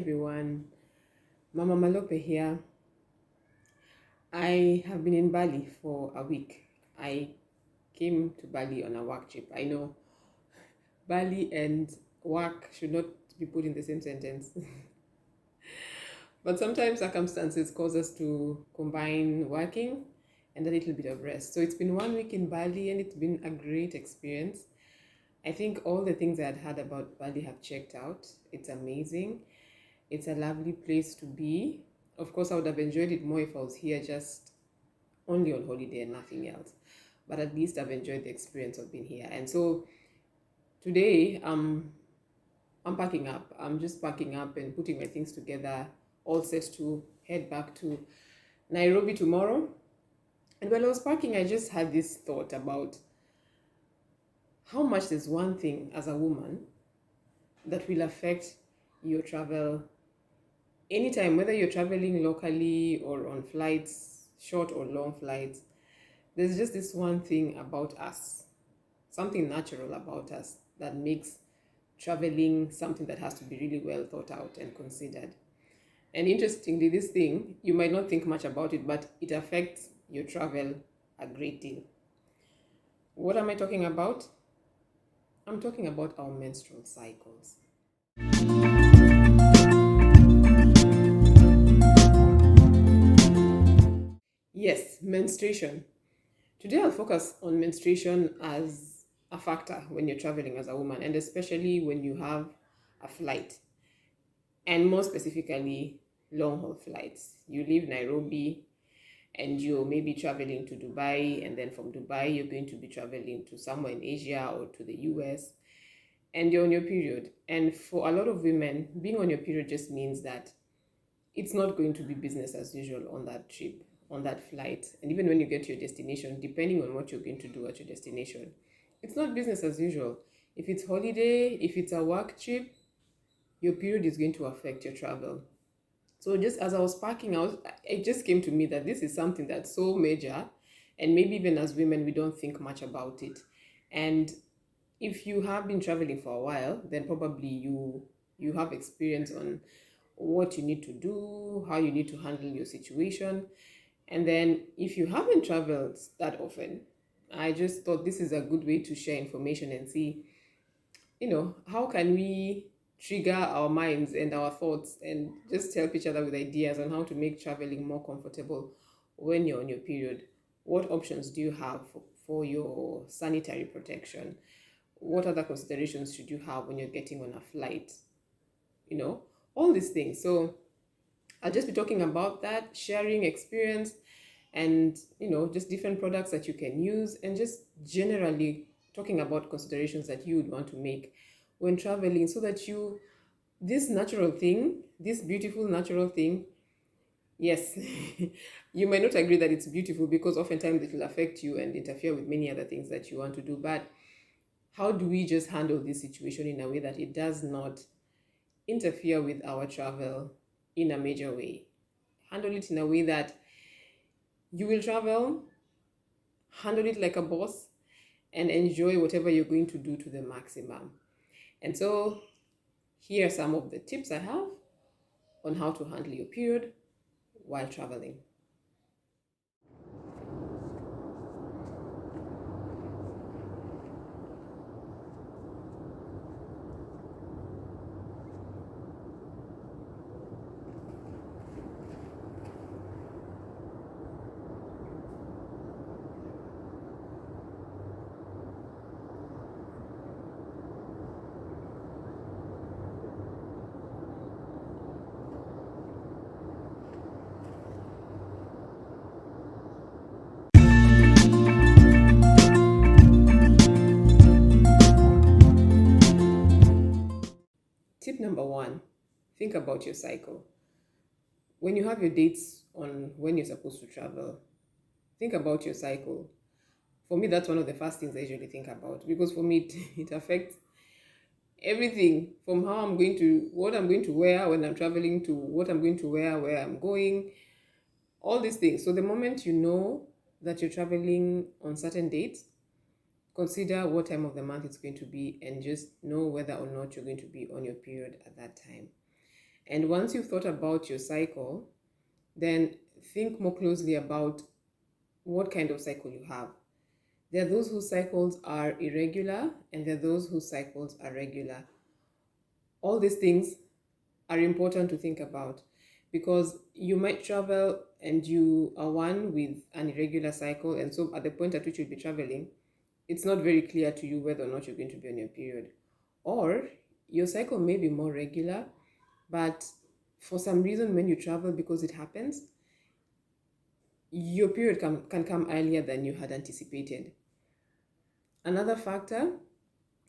everyone, Mama Malope here. I have been in Bali for a week. I came to Bali on a work trip. I know Bali and work should not be put in the same sentence, but sometimes circumstances cause us to combine working and a little bit of rest. So it's been 1 week in Bali and it's been a great experience. I think all the things I had heard about Bali have checked out. It's amazing. It's a lovely place to be. Of course, I would have enjoyed it more if I was here just only on holiday and nothing else. But at least I've enjoyed the experience of being here. And so today, I'm packing up. I'm just packing up and putting my things together, all set to head back to Nairobi tomorrow. And while I was packing, I just had this thought about how much there's one thing as a woman that will affect your travel anytime, whether you're traveling locally or on flights, short or long flights. There's just this one thing about us, something natural about us that makes traveling something that has to be really well thought out and considered. And interestingly, this thing, you might not think much about it, but it affects your travel a great deal. What am I talking about? I'm talking about our menstrual cycles. Yes, menstruation. Today I'll focus on menstruation as a factor when you're traveling as a woman, and especially when you have a flight, and more specifically, long haul flights. You leave Nairobi and you're maybe traveling to Dubai, and then from Dubai, you're going to be traveling to somewhere in Asia or to the US, and you're on your period. And for a lot of women, being on your period just means that it's not going to be business as usual on that trip, on that flight. And even when you get to your destination, depending on what you're going to do at your destination, it's not business as usual. If it's holiday, if it's a work trip, your period is going to affect your travel. So just as I was packing, it just came to me that this is something that's so major, and maybe even as women, we don't think much about it. And if you have been traveling for a while, then probably you have experience on what you need to do, how you need to handle your situation. And then if you haven't traveled that often, I just thought this is a good way to share information and see, how can we trigger our minds and our thoughts and just help each other with ideas on how to make traveling more comfortable when you're on your period. What options do you have for your sanitary protection? What other considerations should you have when you're getting on a flight? All these things. So I'll just be talking about that, sharing experience, and just different products that you can use, and just generally talking about considerations that you would want to make when traveling, so that this natural thing, this beautiful natural thing, yes, you might not agree that it's beautiful because oftentimes it will affect you and interfere with many other things that you want to do. But how do we just handle this situation in a way that it does not interfere with our travel in a major way? Handle it in a way that you will travel, handle it like a boss, and enjoy whatever you're going to do to the maximum. And so here are some of the tips I have on how to handle your period while traveling. Tip number one, think about your cycle. When you have your dates on when you're supposed to travel, think about your cycle. For me, that's one of the first things I usually think about, because for me, it affects everything from what I'm going to wear when I'm traveling, to what I'm going to wear where I'm going, all these things. So the moment you know that you're traveling on certain dates, consider what time of the month it's going to be and just know whether or not you're going to be on your period at that time. And once you've thought about your cycle, then think more closely about what kind of cycle you have. There are those whose cycles are irregular, and there are those whose cycles are regular. All these things are important to think about, because you might travel and you are one with an irregular cycle, and so at the point at which you'll be traveling, it's not very clear to you whether or not you're going to be on your period. Or your cycle may be more regular, but for some reason, when you travel, because it happens, your period can come earlier than you had anticipated. Another factor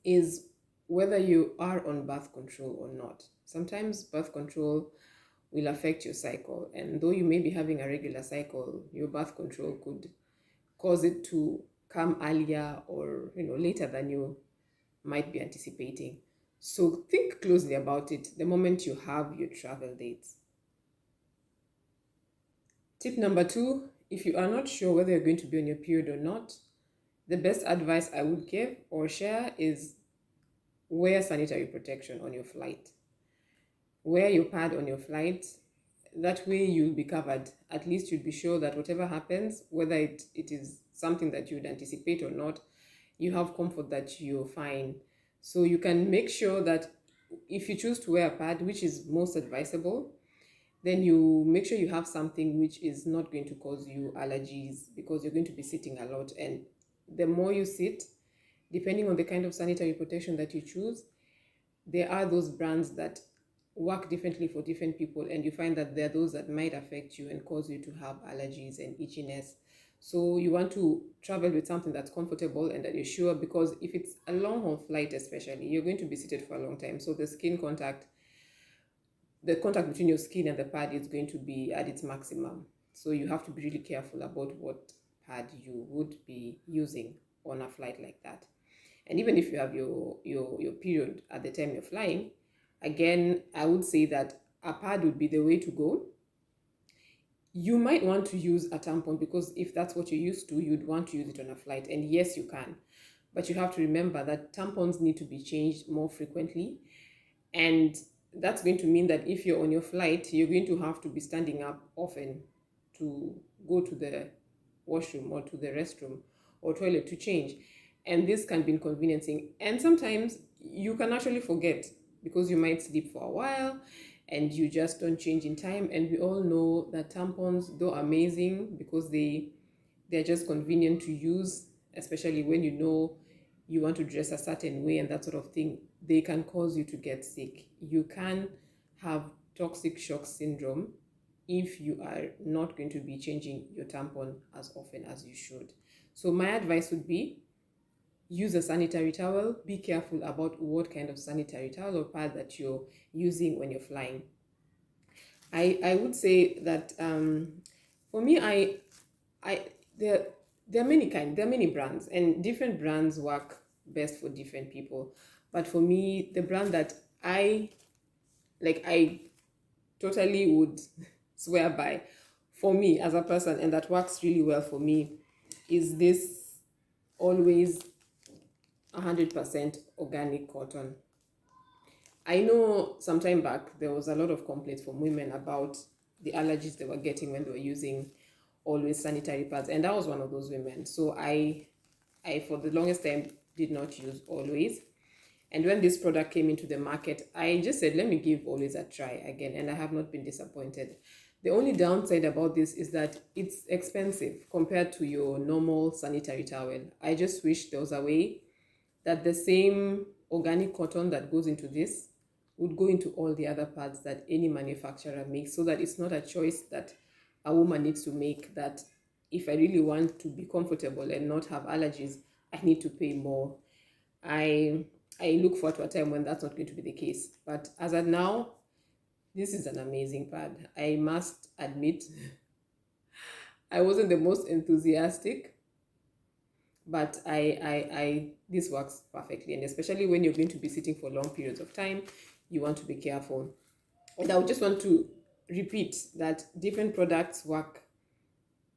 is whether you are on birth control or not. Sometimes birth control will affect your cycle, and though you may be having a regular cycle, your birth control could cause it to come earlier or later than you might be anticipating. So think closely about it the moment you have your travel dates. Tip number 2, if you are not sure whether you're going to be on your period or not, the best advice I would give or share is wear sanitary protection on your flight. Wear your pad on your flight. That way you'll be covered. At least you'll be sure that whatever happens, whether it is something that you would anticipate or not, you have comfort that you're fine. So you can make sure that if you choose to wear a pad, which is most advisable, then you make sure you have something which is not going to cause you allergies, because you're going to be sitting a lot. And the more you sit, depending on the kind of sanitary protection that you choose, there are those brands that work differently for different people, and you find that there are those that might affect you and cause you to have allergies and itchiness. So you want to travel with something that's comfortable and that you're sure, because if it's a long haul flight especially, you're going to be seated for a long time, so the contact between your skin and the pad is going to be at its maximum. So you have to be really careful about what pad you would be using on a flight like that. And even if you have your period at the time you're flying, again, I would say that a pad would be the way to go. You might want to use a tampon, because if that's what you're used to, you'd want to use it on a flight. And yes, you can. But you have to remember that tampons need to be changed more frequently. And that's going to mean that if you're on your flight, you're going to have to be standing up often to go to the washroom or to the restroom or toilet to change. And this can be inconveniencing. And sometimes you can actually forget, because you might sleep for a while and you just don't change in time. And we all know that tampons, though amazing, because they're just convenient to use, especially when you want to dress a certain way and that sort of thing, they can cause you to get sick. You can have toxic shock syndrome if you are not going to be changing your tampon as often as you should. So my advice would be, use a sanitary towel. Be careful about what kind of sanitary towel or pad that you're using when you're flying. I would say that for me, I there are many brands, and different brands work best for different people. But for me, the brand that I totally would swear by, for me as a person, and that works really well for me, is this always 100% organic cotton. I know some time back there was a lot of complaints from women about the allergies they were getting when they were using always sanitary pads, and I was one of those women. So I for the longest time did not use always. And when this product came into the market, I just said, let me give always a try again, and I have not been disappointed. The only downside about this is that it's expensive compared to your normal sanitary towel. I just wish there was a way that the same organic cotton that goes into this would go into all the other pads that any manufacturer makes, so that it's not a choice that a woman needs to make, that if I really want to be comfortable and not have allergies, I need to pay more. I I look forward to a time when that's not going to be the case. But as of now, this is an amazing pad. I must admit, I wasn't the most enthusiastic, but this works perfectly. And especially when you're going to be sitting for long periods of time, you want to be careful. And I would just want to repeat that different products work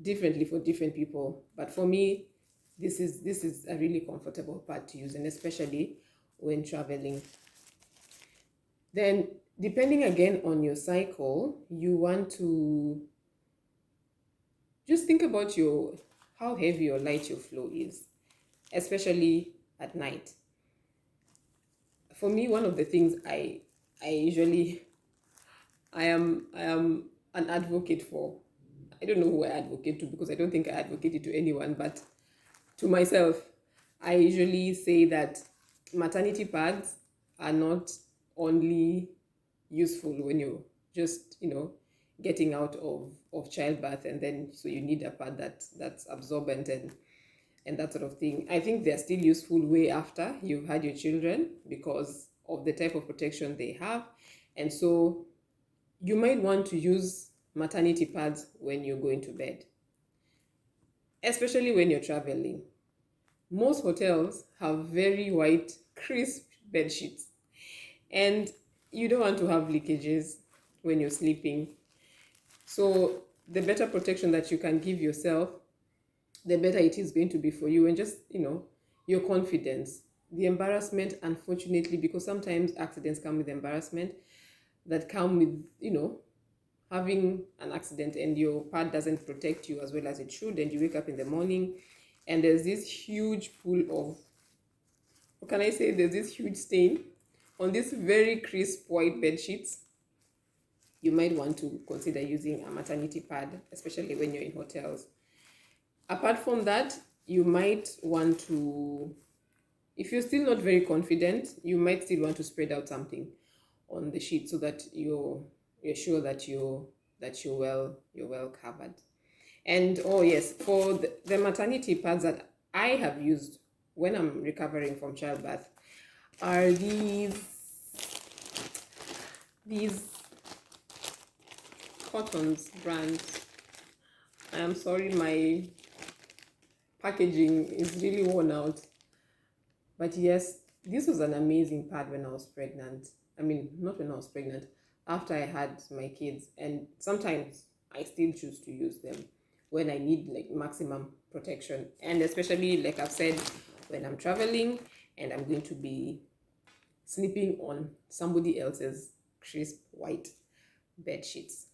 differently for different people. But for me, this is a really comfortable pad to use, and especially when traveling. Then Depending again on your cycle, you want to just think about your how heavy or light your flow is, especially at night. For me, one of the things I usually I am an advocate for. I don't know who I advocate to because I don't think I advocate it to anyone, but to myself, I usually say that maternity pads are not only useful when you're just, getting out of childbirth, and then so you need a pad that's absorbent and that sort of thing. I think they're still useful way after you've had your children because of the type of protection they have. And so you might want to use maternity pads when you're going to bed, especially when you're traveling. Most hotels have very white, crisp bed sheets, and you don't want to have leakages when you're sleeping. So, the better protection that you can give yourself, the better it is going to be for you, and just, your confidence. The embarrassment, unfortunately, because sometimes accidents come with embarrassment, that come with, having an accident and your pad doesn't protect you as well as it should, and you wake up in the morning and there's this huge pool of, what can I say, there's this huge stain on this very crisp white bed sheets. You might want to consider using a maternity pad, especially when you're in hotels. Apart from that, you might want to, if you're still not very confident, you might still want to spread out something on the sheet so that you're sure that you're well covered. And oh yes, for the maternity pads that I have used when I'm recovering from childbirth are these cottons brands. I am sorry, my packaging is really worn out. But yes, this was an amazing pad when I was pregnant. I mean, not when I was pregnant, after I had my kids. And sometimes I still choose to use them when I need like maximum protection. And especially, like I've said, when I'm traveling and I'm going to be sleeping on somebody else's crisp white bed sheets.